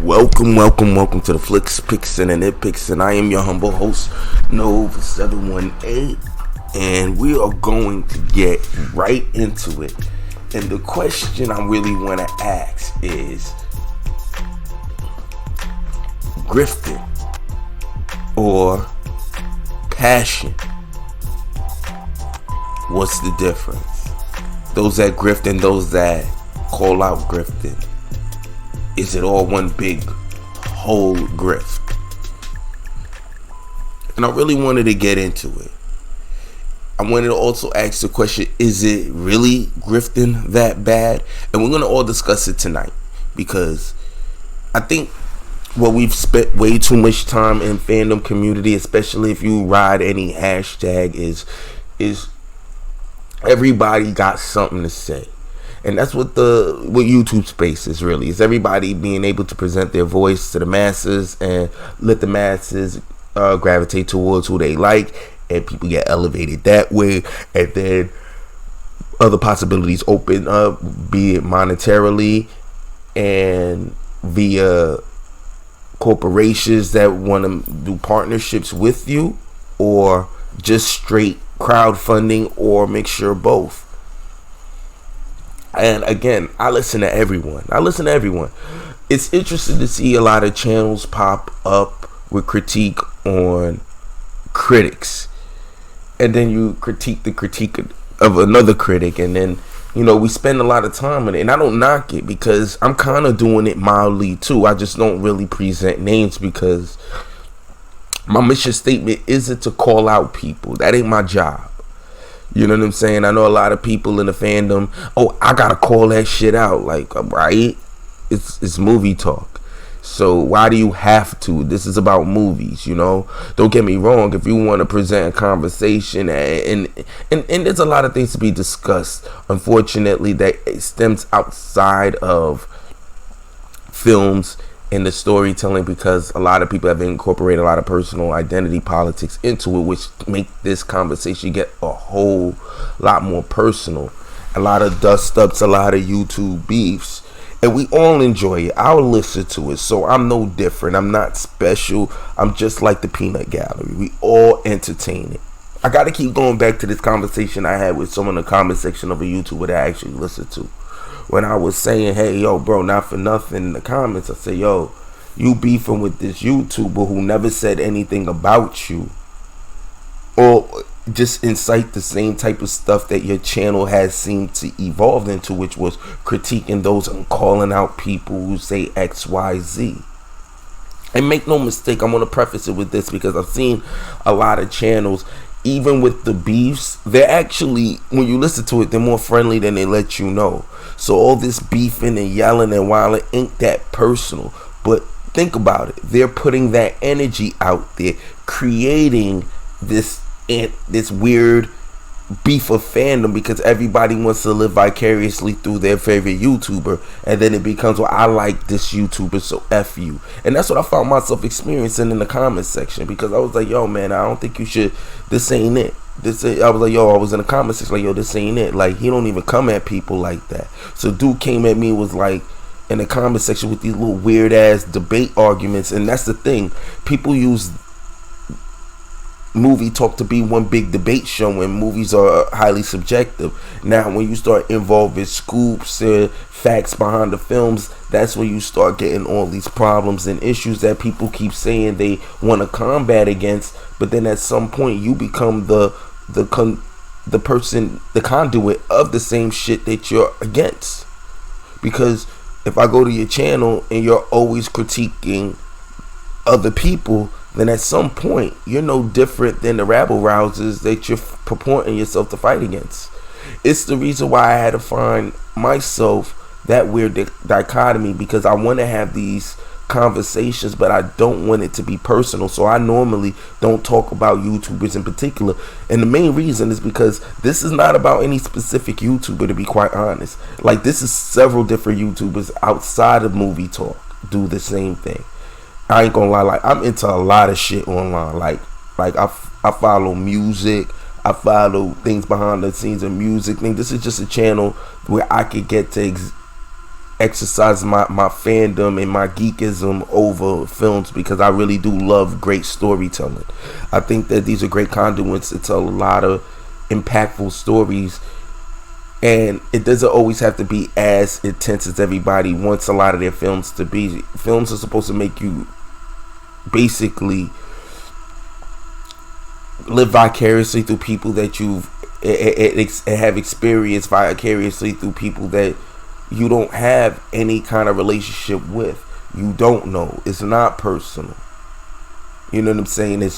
Welcome to the Flicks, Picks, and the Nitpicks, and I am your humble host, Nov718, and we are going to get right into it. And the question I really want to ask is, grifting or passion? What's the difference? Those that grift and those that call out grifting. Is it all one big whole grift? And I really wanted to get into it. I wanted to also ask the question, is it really grifting that bad? And we're going to all discuss it tonight, because I think we've spent way too much time in fandom community, especially if you ride any hashtag, is everybody got something to say. And that's what YouTube space is really. It's everybody being able to present their voice to the masses and let the masses gravitate towards who they like, and people get elevated that way. And then other possibilities open up, be it monetarily and via corporations that want to do partnerships with you, or just straight crowdfunding, or mixture of both. And again, I listen to everyone. It's interesting to see a lot of channels pop up with critique on critics. And then you critique the critique of another critic. And then, we spend a lot of time on it. And I don't knock it, because I'm kind of doing it mildly too. I just don't really present names, because my mission statement isn't to call out people. That ain't my job. You know what I'm saying? I know a lot of people in the fandom, I gotta call that shit out. Like, right? It's movie talk. So why do you have to? This is about movies, Don't get me wrong. If you want to present a conversation, and there's a lot of things to be discussed, unfortunately, that stems outside of films and the storytelling, because a lot of people have incorporated a lot of personal identity politics into it, which make this conversation get a whole lot more personal. A lot of dust ups, a lot of YouTube beefs, and we all enjoy it. I'll listen to it, so I'm no different. I'm not special. I'm just like the peanut gallery. We all entertain it. I gotta keep going back to this conversation I had with someone in the comment section of a YouTuber that I actually listened to. When I was saying, hey, yo, bro, not for nothing, in the comments, I said, yo, you beefing with this YouTuber who never said anything about you, or just incite the same type of stuff that your channel has seemed to evolve into, which was critiquing those and calling out people who say X, Y, Z. And make no mistake, I'm going to preface it with this, because I've seen a lot of channels, even with the beefs, they're actually, when you listen to it, they're more friendly than they let you know. So all this beefing and yelling and wilding ain't that personal. But think about it. They're putting that energy out there, creating this weird beef of fandom, because everybody wants to live vicariously through their favorite YouTuber. And then it becomes, well, I like this YouTuber, so F you. And that's what I found myself experiencing in the comment section, because I was like, yo, man, I don't think you should, this ain't it. I was like, yo, I was in the comment section like, yo, this ain't it. Like, he don't even come at people like that. So dude came at me, was like, in the comment section with these little weird ass debate arguments. And that's the thing, people use movie talk to be one big debate show, and movies are highly subjective. Now when you start involving scoops and facts behind the films, that's when you start getting all these problems and issues that people keep saying they want to combat against, but then at some point you become the person, the conduit of the same shit that you're against. Because if I go to your channel and you're always critiquing other people, then at some point you're no different than the rabble rousers that you're purporting yourself to fight against. It's the reason why I had to find myself that weird dichotomy, because I want to have these conversations, but I don't want it to be personal. So I normally don't talk about YouTubers in particular, and the main reason is because this is not about any specific YouTuber, to be quite honest. Like, this is several different YouTubers outside of movie talk do the same thing. I ain't gonna lie, like, I'm into a lot of shit online. Like I follow music, I follow things behind the scenes of music. This is just a channel where I could get to exercise my fandom and my geekism over films, because I really do love great storytelling. I think that these are great conduits to tell a lot of impactful stories, and it doesn't always have to be as intense as everybody wants a lot of their films to be. Films are supposed to make you basically live vicariously through people that you've have experienced vicariously through people that you don't have any kind of relationship with. You don't know. It's not personal. You know what I'm saying?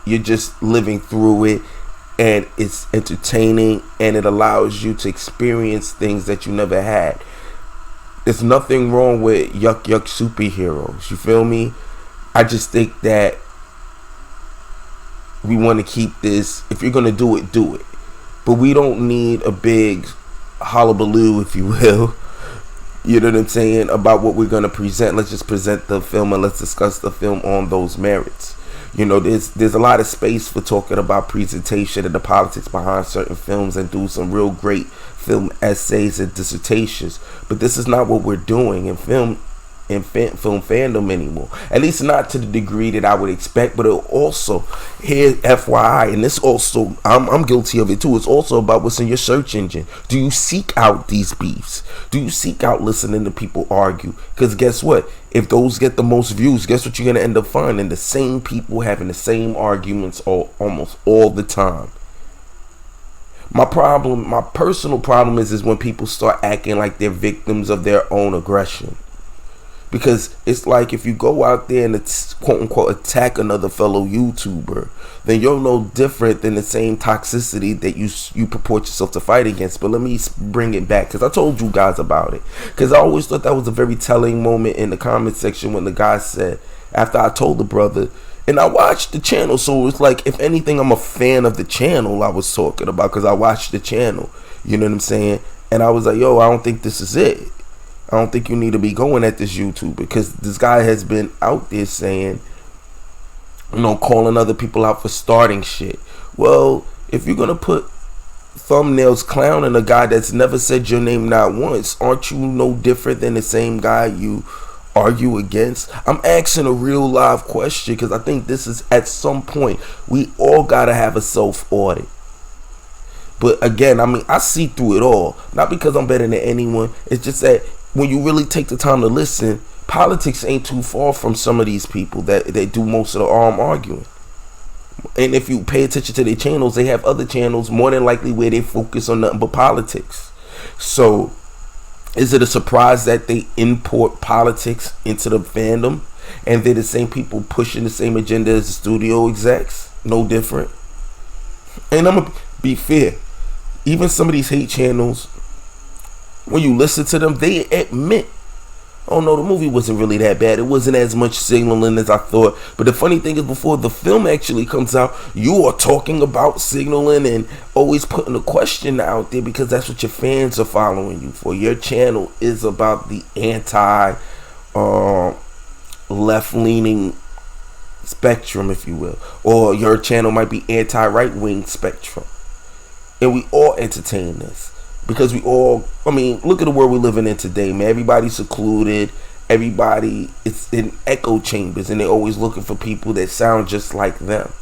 You're just living through it, and it's entertaining, and it allows you to experience things that you never had. There's nothing wrong with yuck superheroes. You feel me? I just think that we want to keep this. If you're gonna do it, do it. But we don't need a big hullabaloo, if you will. You know what I'm saying, about what we're gonna present. Let's just present the film and let's discuss the film on those merits. You know, there's a lot of space for talking about presentation and the politics behind certain films, and do some real great film essays and dissertations. But this is not what we're doing in film fandom anymore, at least not to the degree that I would expect. But it also, here FYI, and this also, I'm guilty of it too, it's also about what's in your search engine. Do you seek out these beefs? Do you seek out listening to people argue? Because guess what, if those get the most views, guess what you're going to end up finding? The same people having the same arguments almost all the time. My personal problem is when people start acting like they're victims of their own aggression. Because it's like, if you go out there and it's quote unquote attack another fellow YouTuber, then you're no different than the same toxicity that you purport yourself to fight against. But let me bring it back, because I told you guys about it. Because I always thought that was a very telling moment in the comment section when the guy said, after I told the brother, and I watched the channel, so it's like, if anything, I'm a fan of the channel I was talking about, because I watched the channel. You know what I'm saying? And I was like, yo, I don't think this is it. I don't think you need to be going at this YouTube, because this guy has been out there saying, you know, calling other people out for starting shit. Well, if you're going to put thumbnails clowning a guy that's never said your name not once, aren't you no different than the same guy you argue against? I'm asking a real live question, because I think this is, at some point, we all got to have a self-audit. But again, I mean, I see through it all. Not because I'm better than anyone. It's just that when you really take the time to listen, politics ain't too far from some of these people that do most of the arguing. And if you pay attention to their channels, they have other channels more than likely where they focus on nothing but politics. So is it a surprise that they import politics into the fandom, and they're the same people pushing the same agenda as the studio execs? No different. And I'm gonna be fair, even some of these hate channels, when you listen to them, they admit, oh no, the movie wasn't really that bad. It wasn't as much signaling as I thought. But the funny thing is, before the film actually comes out, you are talking about signaling and always putting a question out there, because that's what your fans are following you for. Your channel is about the left-leaning spectrum, if you will. Or your channel might be anti-right-wing spectrum. And we all entertain this. Because we all, I mean, look at the world we're living in today, man. Everybody's secluded. Everybody is in echo chambers, and they're always looking for people that sound just like them.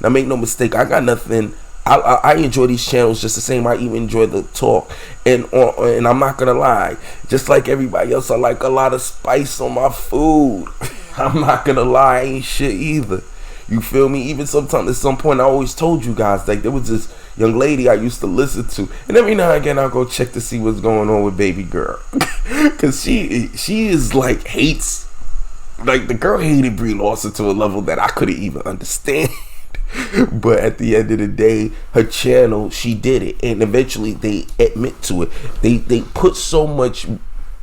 Now, make no mistake, I got nothing. I enjoy these channels just the same. I even enjoy the talk. And I'm not going to lie. Just like everybody else, I like a lot of spice on my food. I'm not going to lie. I ain't shit either. You feel me? Even sometimes, at some point, I always told you guys, like, there was this young lady I used to listen to, and every now and again I'll go check to see what's going on with baby girl. Because she is like, hates, like, the girl hated Brie Larson to a level that I couldn't even understand. But at the end of the day, her channel, she did it, and eventually they admit to it. They put so much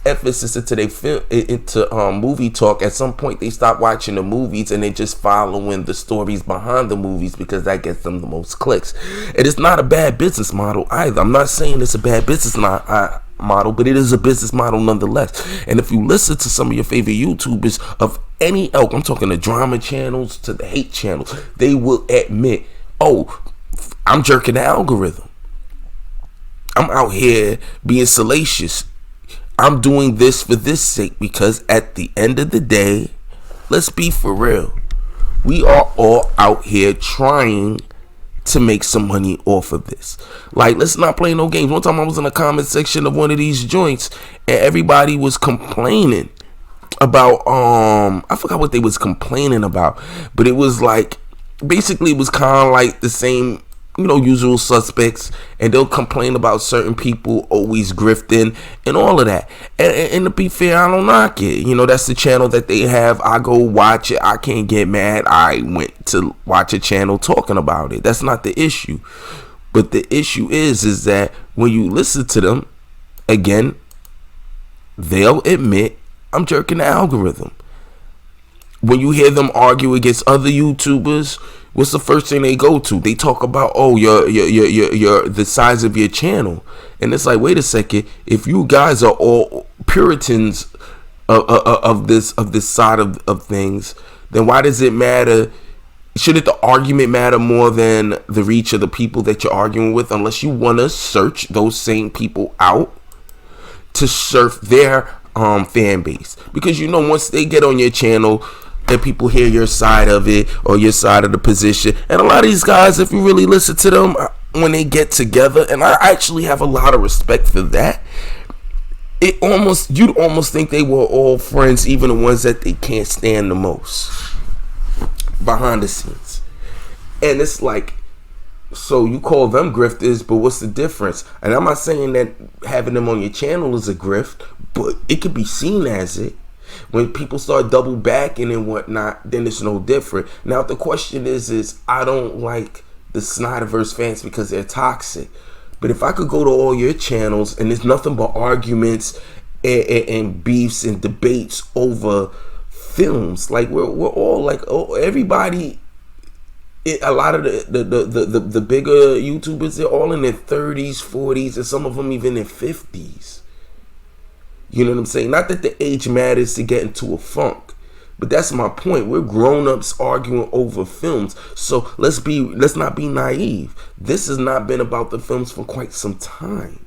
emphasis into movie talk. At some point they stop watching the movies and they just following the stories behind the movies, because that gets them the most clicks. And it's not a bad business model either. I'm not saying it's a bad business model, but it is a business model nonetheless. And if you listen to some of your favorite YouTubers of any ilk, I'm talking the drama channels to the hate channels, they will admit, oh, I'm jerking the algorithm. I'm out here being salacious. I'm doing this for this sake, because at the end of the day, let's be for real, we are all out here trying to make some money off of this. Like, let's not play no games. One time I was in the comment section of one of these joints, and everybody was complaining about I forgot what they was complaining about, but it was like, basically it was kind of like the same, usual suspects, and they'll complain about certain people always grifting and all of that. And to be fair, I don't knock it. That's the channel that they have. I go watch it. I can't get mad. I went to watch a channel talking about it. That's not the issue. But the issue is that when you listen to them, again, they'll admit I'm jerking the algorithm. When you hear them argue against other YouTubers, what's the first thing they go to? They talk about, oh, your the size of your channel. And it's like, wait a second, if you guys are all Puritans of this side of things, then why does it matter? Shouldn't the argument matter more than the reach of the people that you're arguing with? Unless you want to search those same people out to surf their fan base. Because once they get on your channel and people hear your side of it or your side of the position, and a lot of these guys, if you really listen to them when they get together, and I actually have a lot of respect for that, you'd almost think they were all friends, even the ones that they can't stand the most behind the scenes. And it's like, so you call them grifters, but what's the difference? And I'm not saying that having them on your channel is a grift, but it could be seen as it. When people start double backing and whatnot, then it's no different. Now the question is I don't like the Snyderverse fans because they're toxic. But if I could go to all your channels and there's nothing but arguments and beefs and debates over films, like we're all like, oh, everybody. A lot of the bigger YouTubers, they're all in their 30s, 40s, and some of them even in 50s. You know what I'm saying? Not that the age matters to get into a funk, but that's my point. We're grown-ups arguing over films. So let's not be naive. This has not been about the films for quite some time.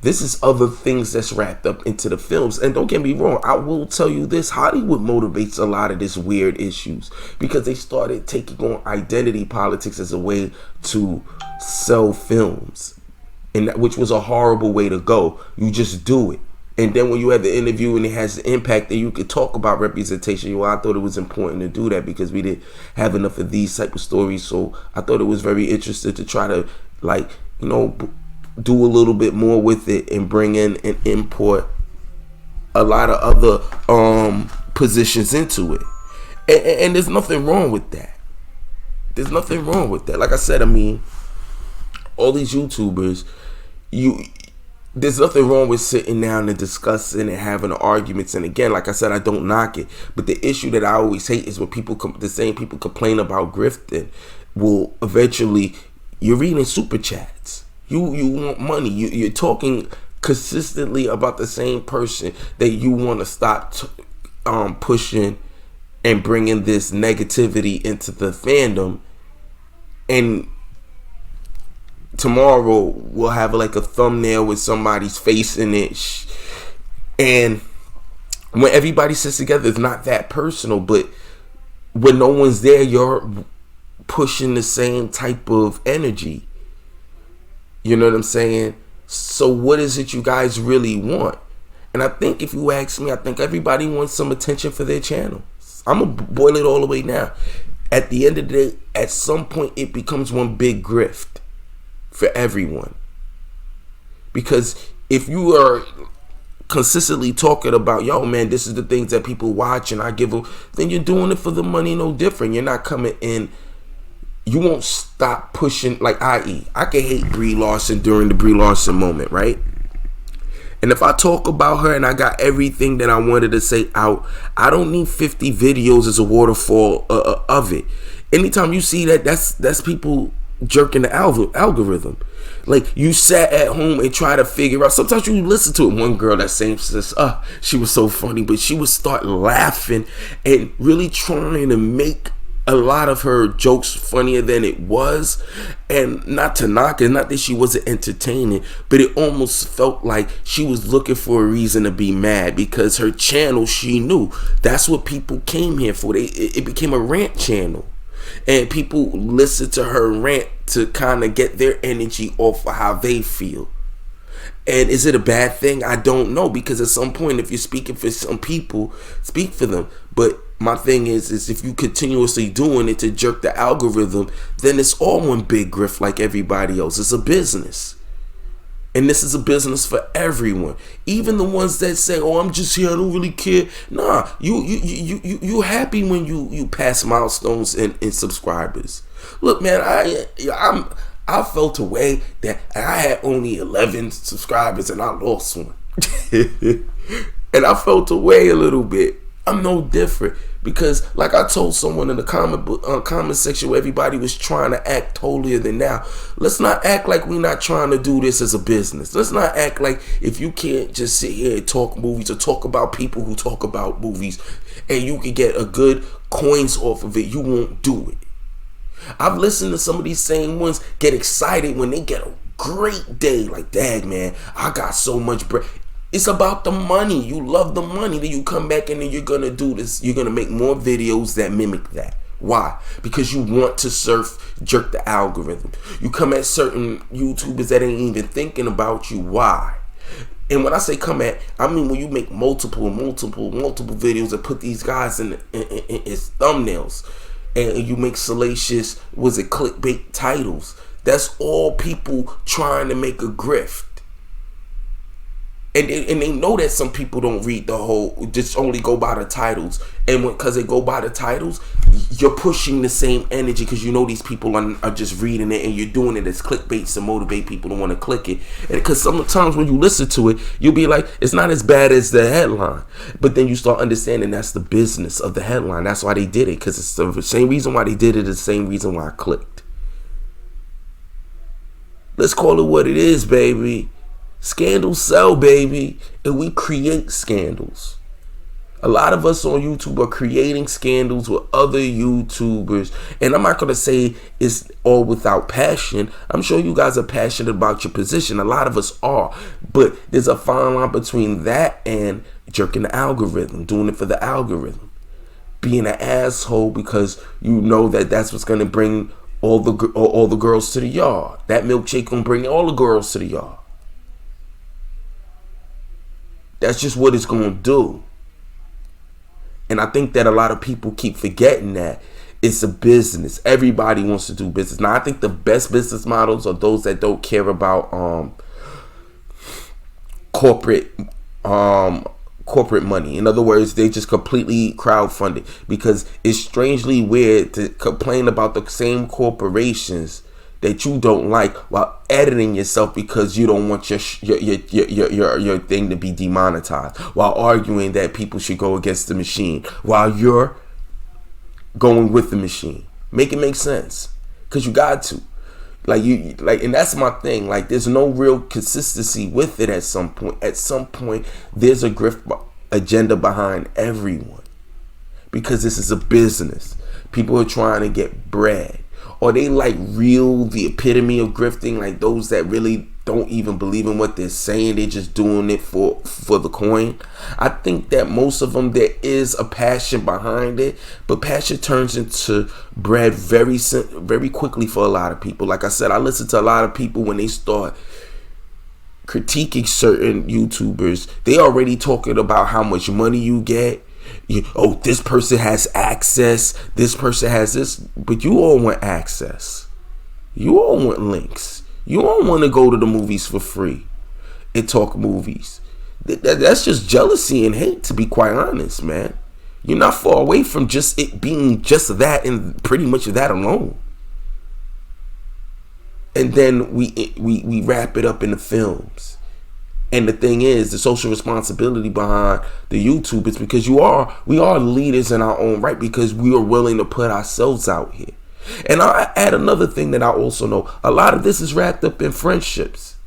This is other things that's wrapped up into the films. And don't get me wrong, I will tell you this, Hollywood motivates a lot of this weird issues because they started taking on identity politics as a way to sell films, and which was a horrible way to go. You just do it. And then when you have the interview and it has the impact that you could talk about representation, I thought it was important to do that because we didn't have enough of these type of stories. So I thought it was very interesting to try to, do a little bit more with it and bring in and import a lot of other positions into it. And there's nothing wrong with that. There's nothing wrong with that. Like I said, all these YouTubers, there's nothing wrong with sitting down and discussing and having arguments. And again, like I said, I don't knock it. But the issue that I always hate is when the same people complain about grifting will eventually, you're reading super chats. You want money. You're talking consistently about the same person that you want to stop pushing and bringing this negativity into the fandom. And tomorrow we'll have like a thumbnail with somebody's face in it, and when everybody sits together, it's not that personal, but when no one's there, you're pushing the same type of energy. You know what I'm saying? So what is it you guys really want? And I think if you ask me, I think everybody wants some attention for their channel. I'm gonna boil it all the way down. At the end of the day, at some point it becomes one big grift for everyone. Because if you are consistently talking about, yo man, this is the things that people watch and I give them, then you're doing it for the money, no different. You're not coming in, you won't stop pushing, like i.e. I can hate Brie Larson during the Brie Larson moment, right? And if I talk about her and I got everything that I wanted to say out, I don't need 50 videos as a waterfall of it. Anytime you see that, that's people jerking the algorithm. Like, you sat at home and try to figure out. Sometimes you listen to it. One girl that says, she was so funny, but she would start laughing and really trying to make a lot of her jokes funnier than it was. And not to knock it, not that she wasn't entertaining, but it almost felt like she was looking for a reason to be mad, because her channel, she knew that's what people came here for. It became a rant channel, and people listen to her rant to kind of get their energy off of how they feel. And is it a bad thing? I don't know, because at some point, if you're speaking for some people, speak for them. But my thing is if you continuously doing it to jerk the algorithm, then it's all one big grift like everybody else. It's a business. And this is a business for everyone. Even the ones that say, "Oh, I'm just here, I don't really care." Nah, you happy when you pass milestones in subscribers. Look, man, I felt a way that I had only 11 subscribers and I lost one. And I felt away a little bit. I'm no different, because like I told someone in the comment section where everybody was trying to act holier than now, let's not act like we're not trying to do this as a business. Let's not act like if you can't just sit here and talk movies or talk about people who talk about movies and you can get a good coins off of it, you won't do it. I've listened to some of these same ones get excited when they get a great day, like, dang man, I got so much bread. It's about the money. You love the money. Then you come back and then you're going to do this. You're going to make more videos that mimic that. Why? Because you want to jerk the algorithm. You come at certain YouTubers that ain't even thinking about you. Why? And when I say come at, I mean when you make multiple videos and put these guys in as thumbnails, and you make salacious, clickbait titles. That's all people trying to make a grift. And they know that some people don't read the whole, just only go by the titles. And because they go by the titles, you're pushing the same energy, because you know these people are just reading it, and you're doing it as clickbaits to motivate people to want to click it. And because sometimes when you listen to it, you'll be like, it's not as bad as the headline. But then you start understanding that's the business of the headline. That's why they did it, because it's the same reason why they did it, is the same reason why I clicked. Let's call it what it is, baby. Scandals sell, baby, and we create scandals. A lot of us on YouTube are creating scandals with other YouTubers, and I'm not going to say it's all without passion. I'm sure you guys are passionate about your position. A lot of us are, but there's a fine line between that and jerking the algorithm, doing it for the algorithm, being an asshole because you know that that's what's going to bring all the girls to the yard. That milkshake going to bring all the girls to the yard. That's just what it's going to do. And I think that a lot of people keep forgetting that it's a business. Everybody wants to do business. Now, I think the best business models are those that don't care about corporate money. In other words, they just completely crowdfunded, because it's strangely weird to complain about the same corporations that you don't like while editing yourself because you don't want your thing to be demonetized, while arguing that people should go against the machine while you're going with the machine. Make it make sense, because you got to. And that's my thing. Like, there's no real consistency with it at some point. At some point, there's a grift agenda behind everyone, because this is a business. People are trying to get bread. Or they the epitome of grifting, like those that really don't even believe in what they're saying. They're just doing it for the coin. I think that most of them, there is a passion behind it, but passion turns into bread very quickly for a lot of people. Like I said, I listen to a lot of people when they start critiquing certain YouTubers. They already talking about how much money you get. This person has access, this person has this, but you all want access. You all want links. You all want to go to the movies for free and talk movies. That's just jealousy and hate, to be quite honest, man. You're not far away from just it being just that, and pretty much that alone. And then we wrap it up in the films. And the thing is, the social responsibility behind the YouTube is because we are leaders in our own right, because we are willing to put ourselves out here. And I'll add another thing that I also know. A lot of this is wrapped up in friendships.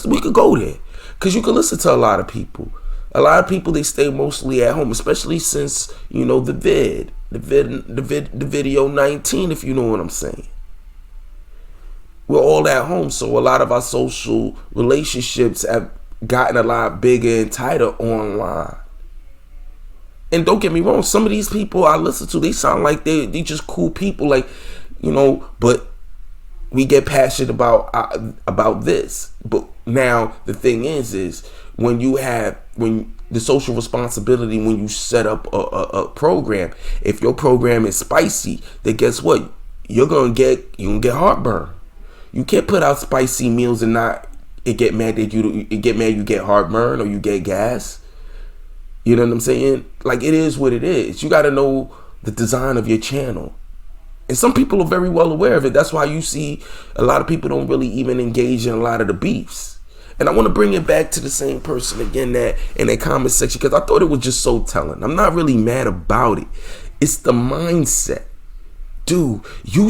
We could go there, because you can listen to a lot of people. A lot of people, they stay mostly at home, especially since, the vid. the video 19, if you know what I'm saying. We're all at home, so a lot of our social relationships have gotten a lot bigger and tighter online. And don't get me wrong, some of these people I listen to, they sound like they just cool people, like, you know, but we get passionate about this. But now the thing is when the social responsibility, when you set up a program, if your program is spicy, then guess what? You're gonna get heartburn. You can't put out spicy meals and get mad you get heartburn or you get gas. You know what I'm saying? Like, it is what it is. You got to know the design of your channel. And some people are very well aware of it. That's why you see a lot of people don't really even engage in a lot of the beefs. And I want to bring it back to the same person again that in that comment section, because I thought it was just so telling. I'm not really mad about it. It's the mindset. Dude, you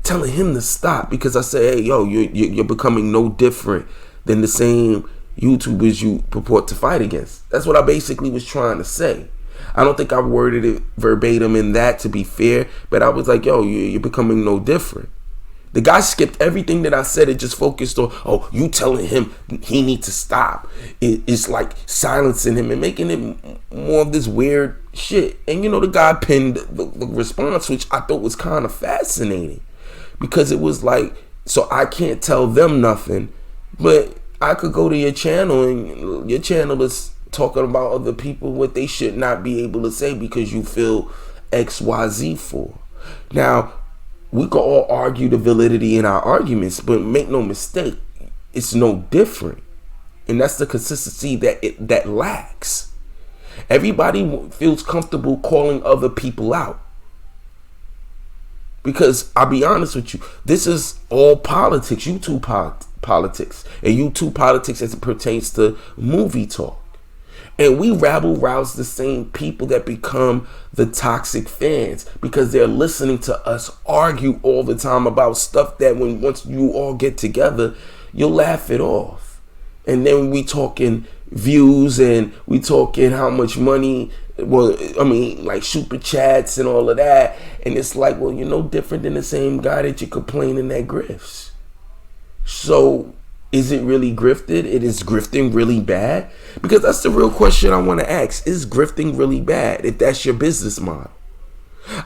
telling him to stop because I say, hey, yo, you're becoming no different than the same YouTubers you purport to fight against. That's what I basically was trying to say. I don't think I worded it verbatim in that, to be fair, but I was like, yo, you're becoming no different. The guy skipped everything that I said. It just focused on, oh, you telling him he needs to stop. It's like silencing him and making it more of this weird shit. And you know, the guy pinned the response, which I thought was kind of fascinating, because it was like, so I can't tell them nothing, but I could go to your channel and your channel is talking about other people, what they should not be able to say because you feel XYZ for. Now, we can all argue the validity in our arguments, but make no mistake, it's no different. And that's the consistency that lacks. Everybody feels comfortable calling other people out. Because I'll be honest with you, this is all politics, YouTube politics, and YouTube politics as it pertains to movie talk. And we rabble rouse the same people that become the toxic fans because they're listening to us argue all the time about stuff that once you all get together, you'll laugh it off. And then we talking views and we talking how much money, well, I mean, like super chats and all of that. And it's like, well, you're no different than the same guy that you're complaining that grifts. So is it really grifted? Is grifting really bad? Because that's the real question I want to ask. Is grifting really bad if that's your business model?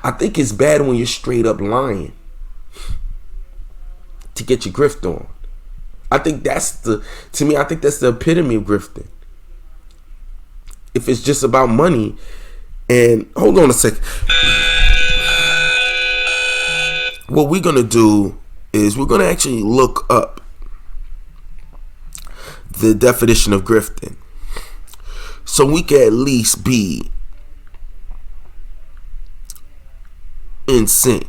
I think it's bad when you're straight up lying to get your grift on. I think that's the epitome of grifting. If it's just about money, and hold on a second. What we're going to do is we're going to actually look up the definition of grifting, so we can at least be in sync.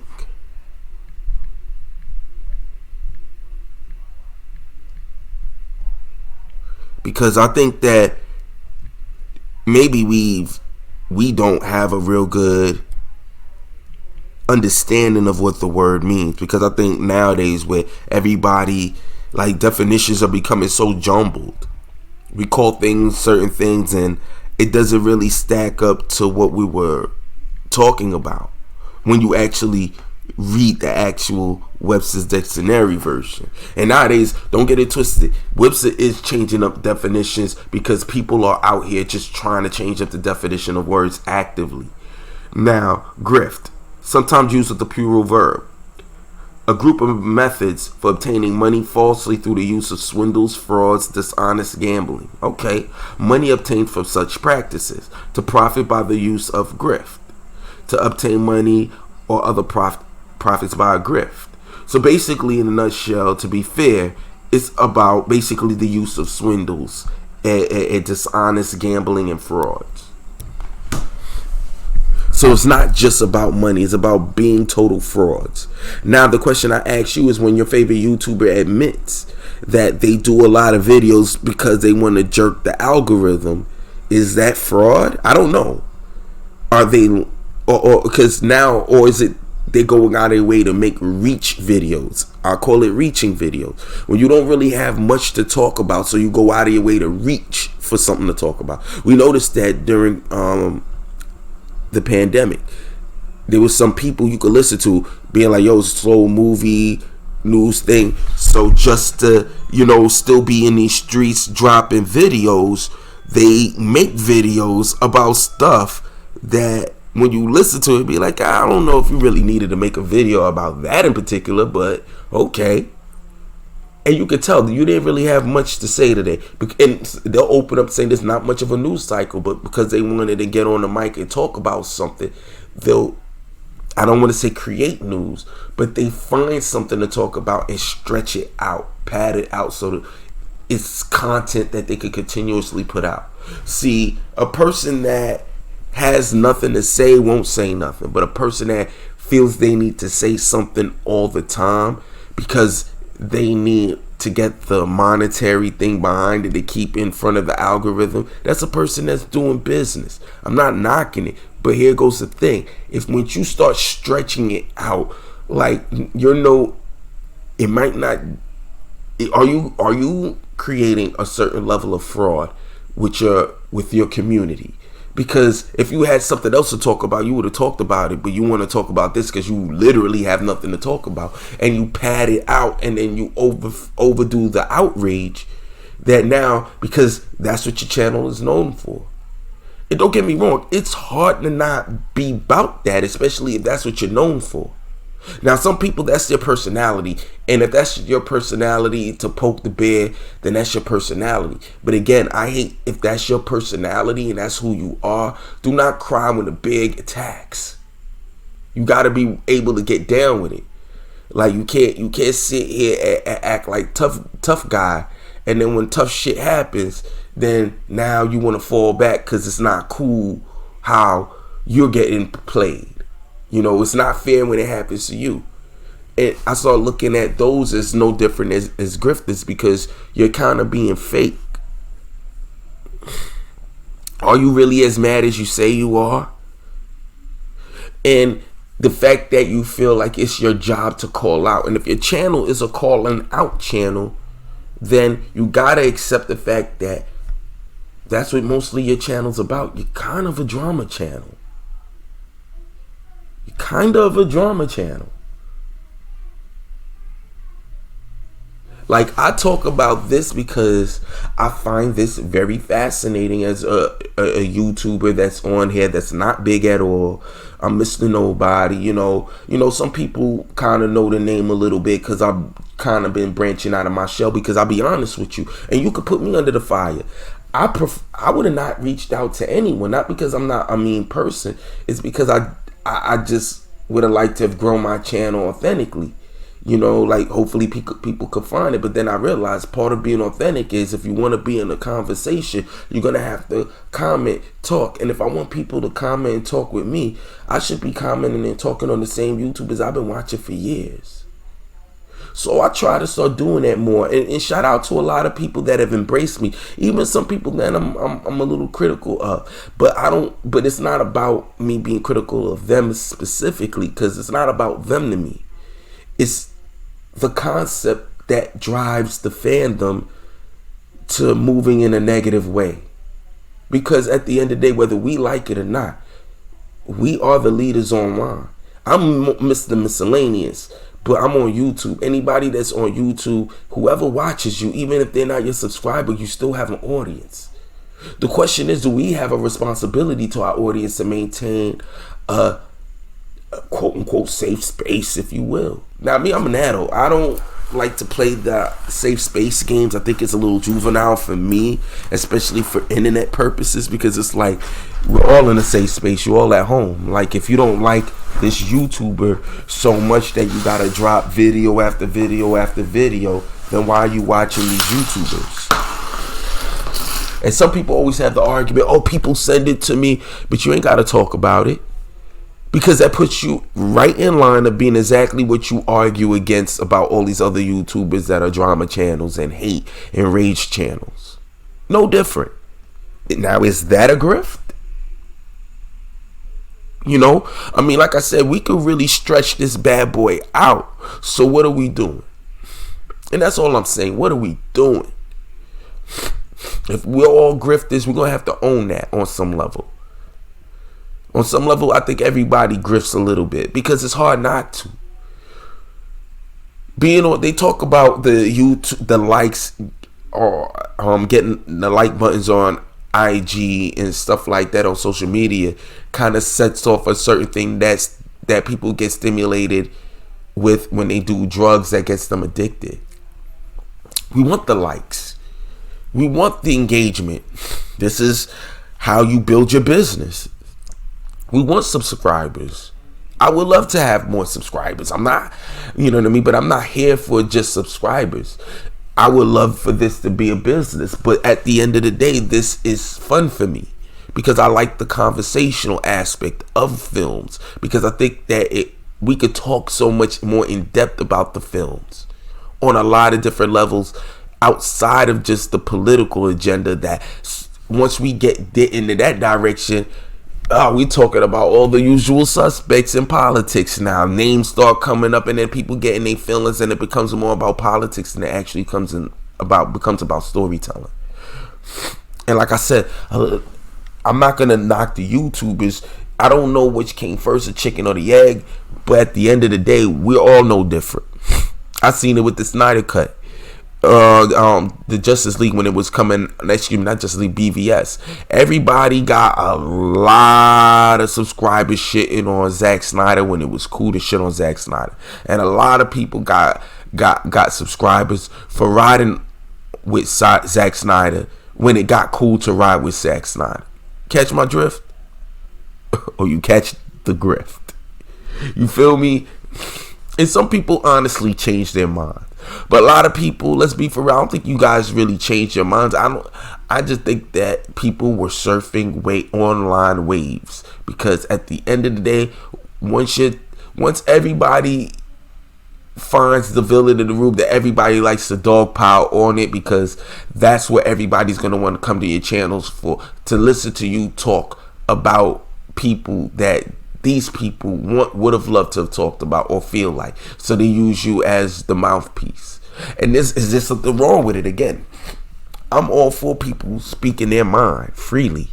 Because I think that maybe we don't have a real good understanding of what the word means, because I think nowadays where everybody, like, definitions are becoming so jumbled, we call things certain things and it doesn't really stack up to what we were talking about when you actually read the actual Webster's Dictionary version. And nowadays, don't get it twisted, Webster is changing up definitions because people are out here just trying to change up the definition of words actively. Now, grift, sometimes used with the plural verb, a group of methods for obtaining money falsely through the use of swindles, frauds, dishonest gambling. Okay, money obtained from such practices, to profit by the use of grift, to obtain money or other profits by a grift. So basically, in a nutshell, to be fair, it's about basically the use of swindles and dishonest gambling and frauds. So it's not just about money, it's about being total frauds. Now the question I ask you is, when your favorite YouTuber admits that they do a lot of videos because they want to jerk the algorithm, is that fraud? I don't know. Are they, or because now, or is it they going out of their way to make reach videos? I call it reaching videos. When you don't really have much to talk about, so you go out of your way to reach for something to talk about. We noticed that during the pandemic. There was some people you could listen to being like, yo, slow movie news thing. So just to, still be in these streets dropping videos, they make videos about stuff that when you listen to it, be like, I don't know if you really needed to make a video about that in particular, but okay. And you could tell you didn't really have much to say today. And they'll open up saying there's not much of a news cycle, but because they wanted to get on the mic and talk about something, I don't want to say create news, but they find something to talk about and stretch it out, pad it out so that it's content that they could continuously put out. See, a person that has nothing to say won't say nothing, but a person that feels they need to say something all the time because they need to get the monetary thing behind it to keep in front of the algorithm, that's a person that's doing business. I'm not knocking it, but here goes the thing. If once you start stretching it out, like it might not. Are you creating a certain level of fraud with your community? Because if you had something else to talk about, you would have talked about it, but you want to talk about this because you literally have nothing to talk about, and you pad it out, and then you overdo the outrage that now, because that's what your channel is known for. And don't get me wrong, it's hard to not be about that, especially if that's what you're known for. Now, some people, that's their personality. And if that's your personality to poke the bear, then that's your personality. But again, I hate if that's your personality and that's who you are. Do not cry when the bear attacks. You got to be able to get down with it. Like you can't sit here and act like tough guy. And then when tough shit happens, then now you want to fall back because it's not cool how you're getting played. It's not fair when it happens to you. And I start looking at those as no different as grifters, because you're kind of being fake. Are you really as mad as you say you are? And the fact that you feel like it's your job to call out. And if your channel is a calling out channel, then you got to accept the fact that that's what mostly your channel's about. You're kind of a drama channel. Like, I talk about this because I find this very fascinating as a YouTuber that's on here that's not big at all. I'm Mr. Nobody, some people kind of know the name a little bit because I've kind of been branching out of my shell, because I'll be honest with you, and you could put me under the fire. I would have not reached out to anyone, not because I'm not a mean person. It's because I just would have liked to have grown my channel authentically. Like hopefully people could find it. But then I realized part of being authentic is if you want to be in a conversation, you're going to have to comment, talk. And if I want people to comment and talk with me, I should be commenting and talking on the same YouTubers I've been watching for years. So I try to start doing that more. And shout out to a lot of people that have embraced me. Even some people that I'm a little critical of. But it's not about me being critical of them specifically, because it's not about them to me. It's the concept that drives the fandom to moving in a negative way. Because at the end of the day, whether we like it or not, we are the leaders online. I'm Mr. Miscellaneous, but I'm on YouTube. Anybody that's on YouTube, whoever watches you, even if they're not your subscriber, you still have an audience. The question is, do we have a responsibility to our audience to maintain a quote unquote safe space, if you will? Now, me, I'm an adult. I don't like to play the safe space games. I think it's a little juvenile for me, especially for internet purposes, because it's like we're all in a safe space. You're all at home. Like, if you don't like this YouTuber so much that you gotta drop video after video after video, then why are you watching these YouTubers? And some people always have the argument, oh, people send it to me, but you ain't gotta talk about it. Because that puts you right in line of being exactly what you argue against about all these other YouTubers that are drama channels and hate and rage channels. No different. Now, is that a grift? I mean, like I said, we could really stretch this bad boy out. So what are we doing? And that's all I'm saying. What are we doing? If we're all grifters, we're going to have to own that on some level. On some level, I think everybody grifts a little bit because it's hard not to. Being on, they talk about the likes or getting the like buttons on IG and stuff like that on social media kind of sets off a certain thing that people get stimulated with when they do drugs that gets them addicted. We want the likes. We want the engagement. This is how you build your business. We want subscribers. I would love to have more subscribers. I'm not, you know what I mean? But I'm not here for just subscribers. I would love for this to be a business. But at the end of the day, this is fun for me because I like the conversational aspect of films, because I think that we could talk so much more in depth about the films on a lot of different levels outside of just the political agenda, that once we get into that direction, we talking about all the usual suspects in politics now. Names start coming up and then people getting their feelings, and it becomes more about politics than it actually becomes about storytelling. And like I said, I'm not going to knock the YouTubers. I don't know which came first, the chicken or the egg, but at the end of the day, we're all no different. I seen it with the Snyder Cut. The Justice League, when it was coming, excuse me, not Justice League, BVS, everybody got a lot of subscribers shitting on Zack Snyder when it was cool to shit on Zack Snyder, and a lot of people got subscribers for riding with Zack Snyder when it got cool to ride with Zack Snyder. Catch my drift? Or you catch the grift? You feel me? And some people honestly change their mind. But a lot of people, let's be for real, I don't think you guys really changed your minds. I just think that people were surfing online waves, because at the end of the day, once everybody finds the villain in the room, that everybody likes to dogpile on it, because that's what everybody's going to want to come to your channels for, to listen to you talk about people that these people would have loved to have talked about or feel like. So they use you as the mouthpiece. And there's something wrong with it. Again, I'm all for people speaking their mind freely.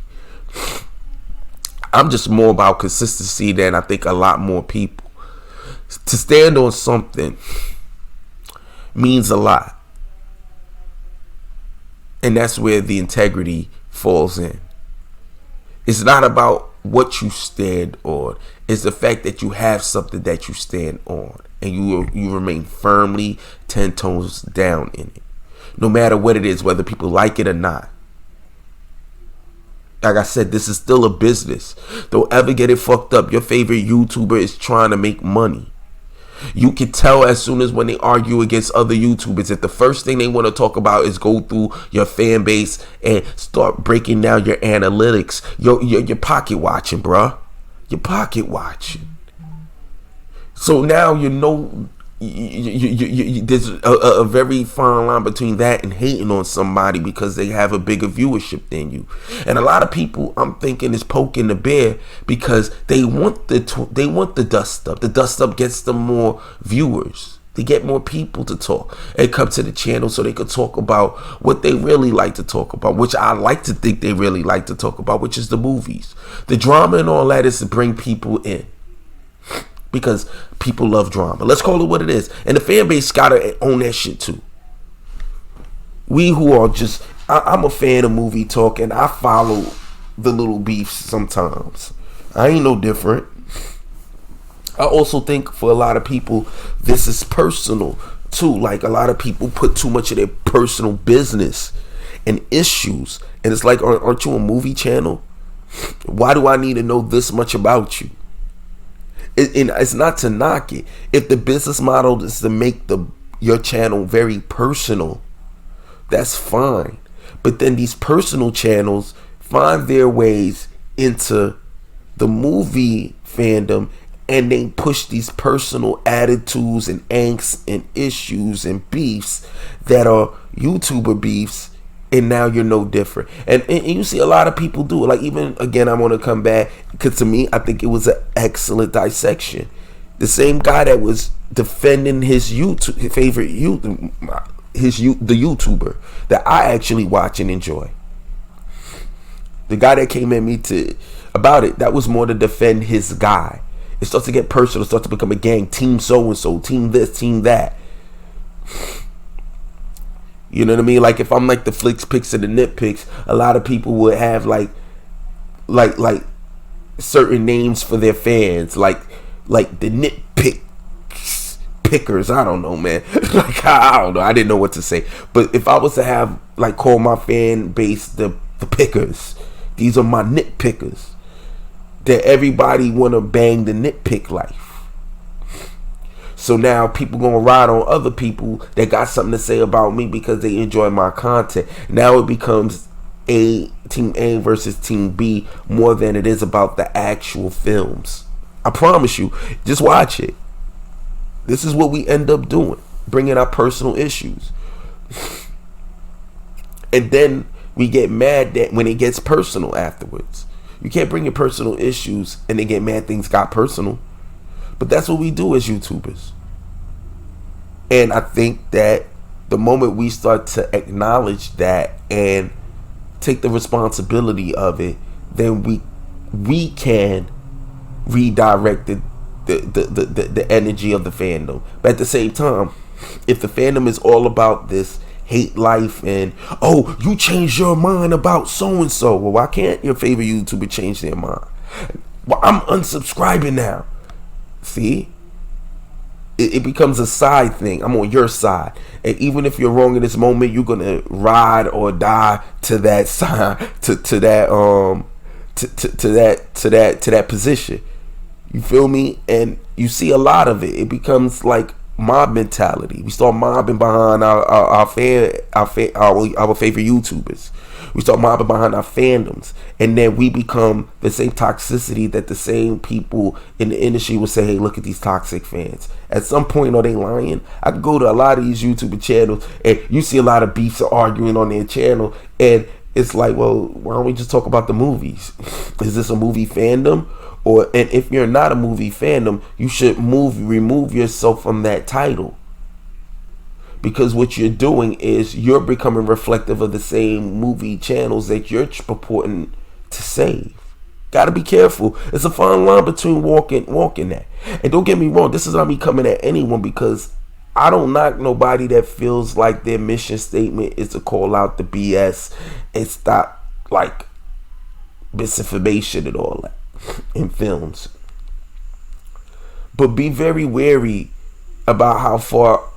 I'm just more about consistency than I think a lot more people. To stand on something means a lot. And that's where the integrity falls in. It's not about what you stand on. It's the fact that you have something that you stand on, and you remain firmly 10 toes down in it, no matter what it is, whether people like it or not. Like I said, this is still a business. Don't ever get it fucked up. Your favorite YouTuber is trying to make money. You can tell as soon as when they argue against other YouTubers that the first thing they want to talk about is go through your fan base and start breaking down your analytics. Your pocket watching, bruh. Your pocket watching. So now you know there's a very fine line between that and hating on somebody because they have a bigger viewership than you. And a lot of people, I'm thinking, is poking the bear because they want the dust up. The dust up gets them more viewers. They get more people to talk and come to the channel so they could talk about what they really like to talk about, which I like to think they really like to talk about, which is the movies. The drama and all that is to bring people in, because people love drama. Let's call it what it is. And the fan base gotta own that shit too. We who are just, I'm a fan of movie talk, and I follow the little beefs sometimes. I ain't no different. I also think for a lot of people, this is personal too. Like, a lot of people put too much of their personal business and issues. And it's like, aren't you a movie channel? Why do I need to know this much about you? It's not to knock it. If the business model is to make your channel very personal, that's fine. But then these personal channels find their ways into the movie fandom, and they push these personal attitudes and angst and issues and beefs that are YouTuber beefs. And now you're no different. And you see a lot of people do it. Like, even, again, I want to come back, because to me, I think it was an excellent dissection. The same guy that was defending his the YouTuber that I actually watch and enjoy. The guy that came at me to about it. That was more to defend his guy. It starts to get personal. It starts to become a gang. Team so-and-so. Team this. Team that. You know what I mean? Like if I'm like the flicks, picks, and the nitpicks, a lot of people would have like certain names for their fans. Like the nitpicks pickers. I don't know, man. Like I don't know. I didn't know what to say. But if I was to have like call my fan base the pickers, these are my nitpickers. That everybody want to bang the nitpick life. So now people gonna ride on other people that got something to say about me because they enjoy my content. Now it becomes Team A versus Team B more than it is about the actual films. I promise you, just watch it. This is what we end up doing, bringing our personal issues. And then we get mad that when it gets personal afterwards. You can't bring your personal issues and then get mad things got personal. But that's what we do as YouTubers. And I think that the moment we start to acknowledge that and take the responsibility of it, then we can redirect the energy of the fandom. But at the same time, if the fandom is all about this hate life and oh, you changed your mind about so and so, well, why can't your favorite YouTuber change their mind? Well, I'm unsubscribing now. See, it becomes a side thing. I'm on your side, and even if you're wrong in this moment, you're gonna ride or die to that side, to that position. You feel me? And you see a lot of it. It becomes like mob mentality. We start mobbing behind our favorite YouTubers. We start mobbing behind our fandoms, and then we become the same toxicity that the same people in the industry will say, hey, look at these toxic fans. At some point, are they lying? I could go to a lot of these YouTuber channels and you see a lot of beefs arguing on their channel, and it's like, well, why don't we just talk about the movies? Is this a movie fandom? And if you're not a movie fandom, you should remove yourself from that title. Because what you're doing is you're becoming reflective of the same movie channels that you're purporting to save. Gotta be careful. It's a fine line between walking that. And don't get me wrong, this is not me coming at anyone, because I don't knock nobody that feels like their mission statement is to call out the BS and stop like misinformation and all that in films. But be very wary about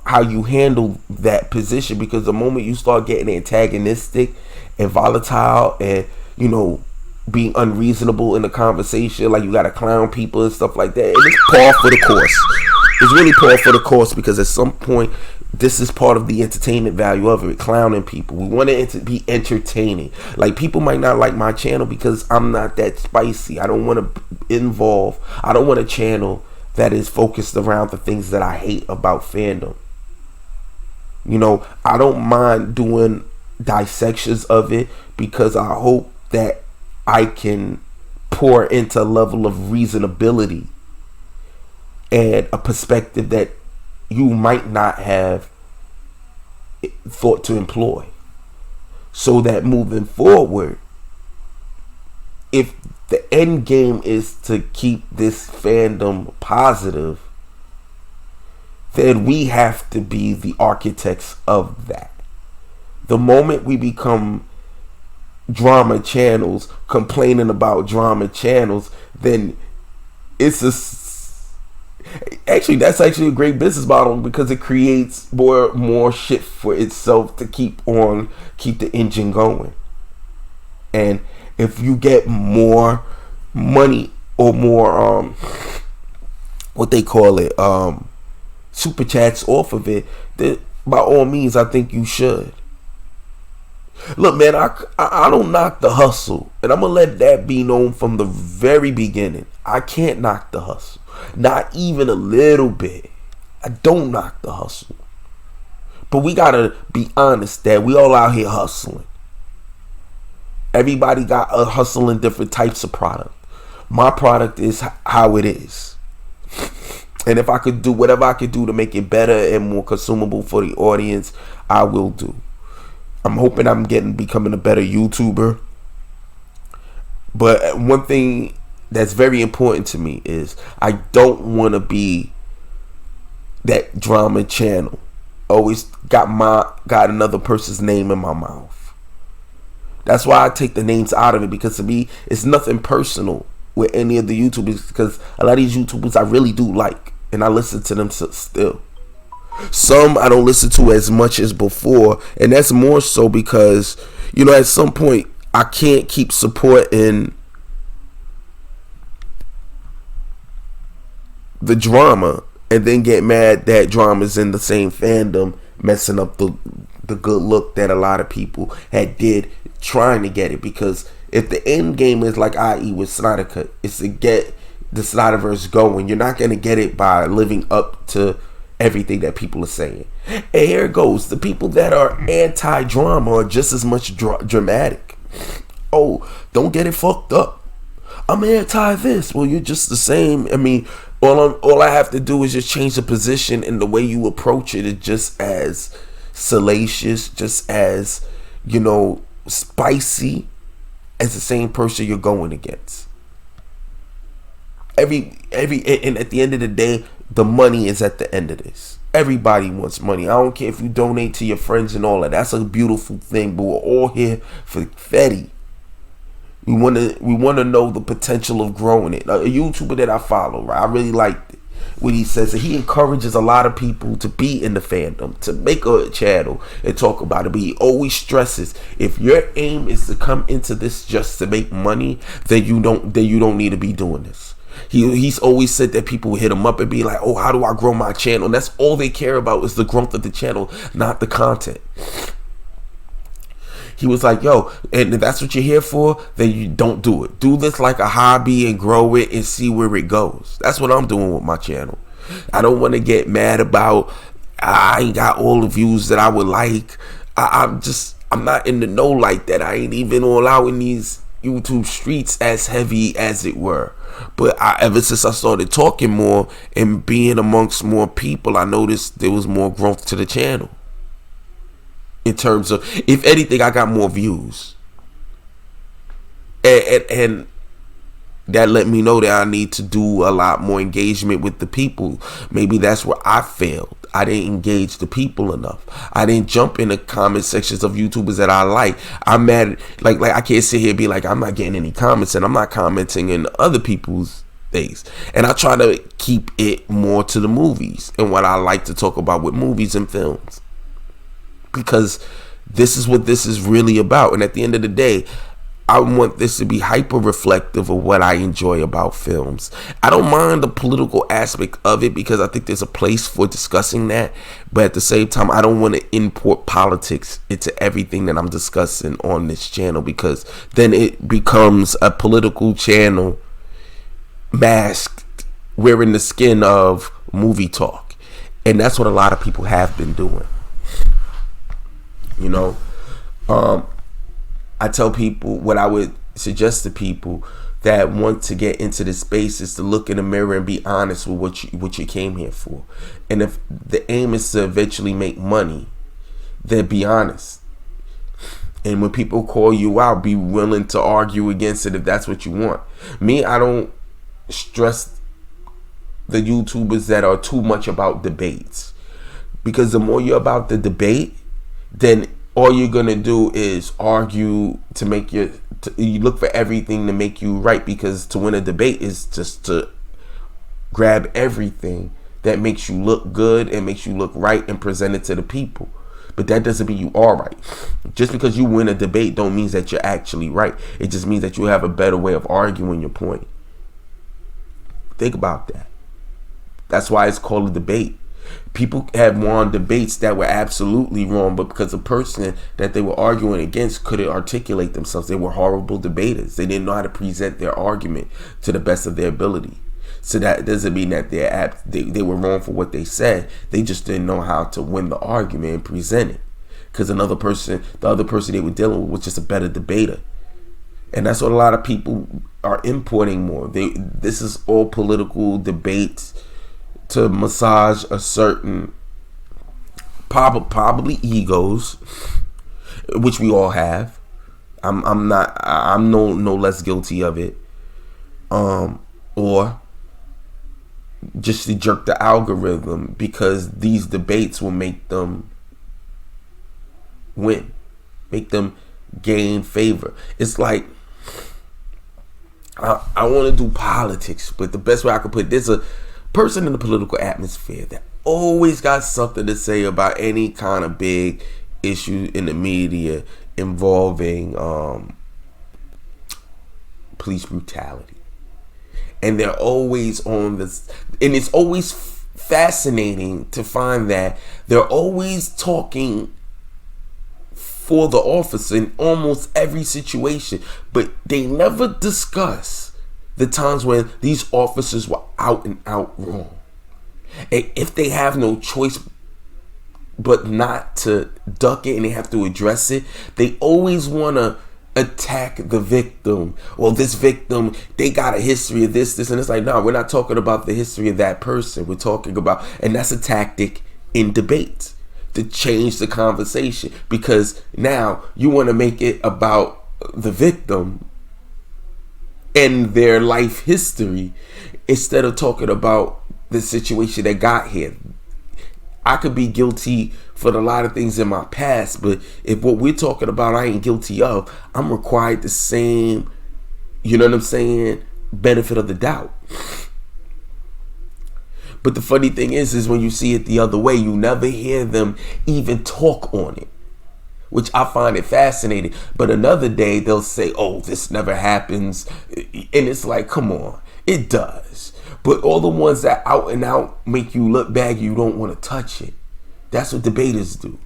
how you handle that position, because the moment you start getting antagonistic and volatile and, you know, being unreasonable in the conversation, like you gotta clown people and stuff like that, and it's par for the course. It's really par for the course, because at some point this is part of the entertainment value of it, clowning people. We want it to be entertaining. Like, people might not like my channel because I'm not that spicy. I don't want to I don't want a channel that is focused around the things that I hate about fandom. You know, I don't mind doing dissections of it, because I hope that I can pour into a level of reasonability and a perspective that you might not have thought to employ, so that moving forward, if the end game is to keep this fandom positive, then we have to be the architects of that. The moment we become drama channels complaining about drama channels, then it's that's actually a great business model, because it creates more shit for itself to keep the engine going. And if you get more money or more what they call it, super chats off of it, then by all means I think you should. Look, man, I don't knock the hustle, and I'm gonna let that be known from the very beginning. I can't knock the hustle, not even a little bit. I don't knock the hustle, but we gotta be honest that we all out here hustling. Everybody got a hustle in different types of product. My product is how it is, and if I could do whatever I could do to make it better and more consumable for the audience, I will do. I'm hoping I'm becoming a better YouTuber, But one thing that's very important to me is I don't want to be that drama channel. Always got another person's name in my mouth. That's why I take the names out of it, because to me it's nothing personal with any of the YouTubers, because a lot of these YouTubers I really do like, and I listen to them still. Some I don't listen to as much as before, and that's more so because, you know, at some point I can't keep supporting the drama and then get mad that drama's in the same fandom, messing up the good look that a lot of people had did trying to get it. Because if the end game is like, i.e. with Snyder Cut, it's to get the Snyderverse going, you're not going to get it by living up to everything that people are saying. And here it goes. The people that are anti-drama are just as much dramatic. Oh, don't get it fucked up. I'm anti this. Well, you're just the same. I mean, all I have to do is just change the position, and the way you approach it is just as salacious, just as, you know, spicy as the same person you're going against. And at the end of the day, the money is at the end of this. Everybody wants money. I don't care if you donate to your friends and all that. That's a beautiful thing, but we're all here for Fetty. We want to know the potential of growing it. A YouTuber that I follow, right? I really liked it. What he says, that he encourages a lot of people to be in the fandom, to make a channel and talk about it. But he always stresses, if your aim is to come into this just to make money, then you don't need to be doing this. He's always said that people hit him up and be like, oh, how do I grow my channel? And that's all they care about, is the growth of the channel, not the content. He was like, yo, and if that's what you're here for, then you don't do it. Do this like a hobby and grow it and see where it goes. That's what I'm doing with my channel. I don't want to get mad about, I ain't got all the views that I would like. I'm not in the know like that. I ain't even all out in these YouTube streets as heavy as it were. But ever since I started talking more and being amongst more people, I noticed there was more growth to the channel. In terms of, if anything, I got more views. And that let me know that I need to do a lot more engagement with the people. Maybe that's where I failed. I didn't engage the people enough. I didn't jump in the comment sections of YouTubers that I like. I'm mad, like I can't sit here and be like, I'm not getting any comments, and I'm not commenting in other people's things. And I try to keep it more to the movies and what I like to talk about with movies and films. Because this is what this is really about. And at the end of the day, I want this to be hyper reflective of what I enjoy about films. I don't mind the political aspect of it, because I think there's a place for discussing that. But at the same time, I don't want to import politics into everything that I'm discussing on this channel, because then it becomes a political channel masked, wearing the skin of movie talk. And that's what a lot of people have been doing. You know, I tell people, what I would suggest to people that want to get into this space is to look in the mirror and be honest with what you came here for. And if the aim is to eventually make money, then be honest. And when people call you out, be willing to argue against it if that's what you want. Me, I don't stress the YouTubers that are too much about debates, because the more you're about the debate, then all you're gonna do is argue to make you look for everything to make you right, because to win a debate is just to grab everything that makes you look good and makes you look right and present it to the people. But that doesn't mean you are right. Just because you win a debate don't mean that you're actually right. It just means that you have a better way of arguing your point. Think about that. That's why it's called a debate. People have won debates that were absolutely wrong, but because the person that they were arguing against couldn't articulate themselves, they were horrible debaters. They didn't know how to present their argument to the best of their ability. So that doesn't mean that they were wrong for what they said. They just didn't know how to win the argument and present it, because the other person they were dealing with was just a better debater. And that's what a lot of people are importing more. This is all political debates to massage a certain probably egos, which we all have. I'm no less guilty of it. Or just to jerk the algorithm, because these debates will make them win, make them gain favor. It's like, I want to do politics, but the best way I could put it, there's a person in the political atmosphere that always got something to say about any kind of big issue in the media involving police brutality. And they're always on this, and it's always fascinating to find that they're always talking for the officer in almost every situation, but they never discuss the times when these officers were out and out wrong. And if they have no choice but not to duck it and they have to address it, they always want to attack the victim. Well, this victim, they got a history of this, and it's like, no, we're not talking about the history of that person. We're talking about, and that's a tactic in debates, to change the conversation, because now you want to make it about the victim and their life history instead of talking about the situation that got here. I could be guilty for a lot of things in my past, but if what we're talking about I ain't guilty of, I'm required the same, you know what I'm saying, benefit of the doubt. But the funny thing is when you see it the other way, you never hear them even talk on it, which I find it fascinating. But another day they'll say, oh, this never happens. And it's like, come on, it does. But all the ones that out and out make you look bad, you don't want to touch it. That's what debaters do.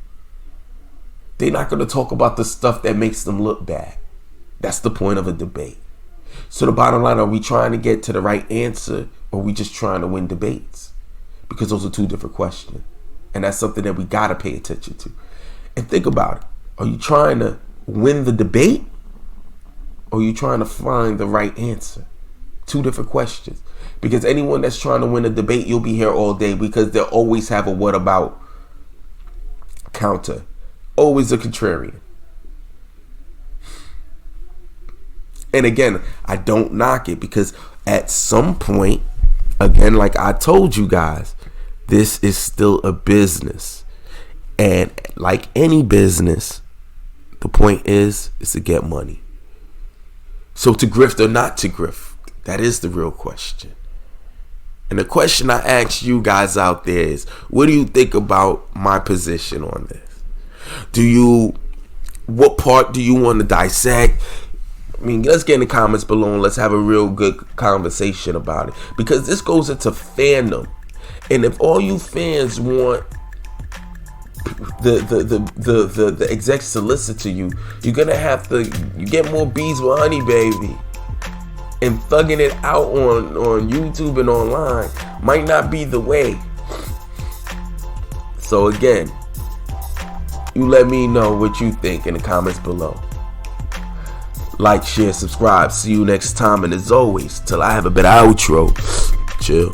They're not going to talk about the stuff that makes them look bad. That's the point of a debate. So the bottom line, are we trying to get to the right answer, or are we just trying to win debates? Because those are two different questions. And that's something that we got to pay attention to. And think about it. Are you trying to win the debate, or are you trying to find the right answer? Two different questions. Because anyone that's trying to win a debate, you'll be here all day, because they'll always have a what about counter. Always a contrarian. And again, I don't knock it, because at some point, again, like I told you guys, this is still a business. And like any business, the point is to get money. So to grift or not to grift, that is the real question. And the question I ask you guys out there is, what do you think about my position on this? What part do you want to dissect? I mean, let's get in the comments below and let's have a real good conversation about it. Because this goes into fandom. And if all you fans want the execs to listen to you, you're gonna have to get more bees with honey, baby. And thugging it out on YouTube and online might not be the way. So again, you let me know what you think in the comments below. Like, share, subscribe. See you next time. And as always, till I have a better outro, chill.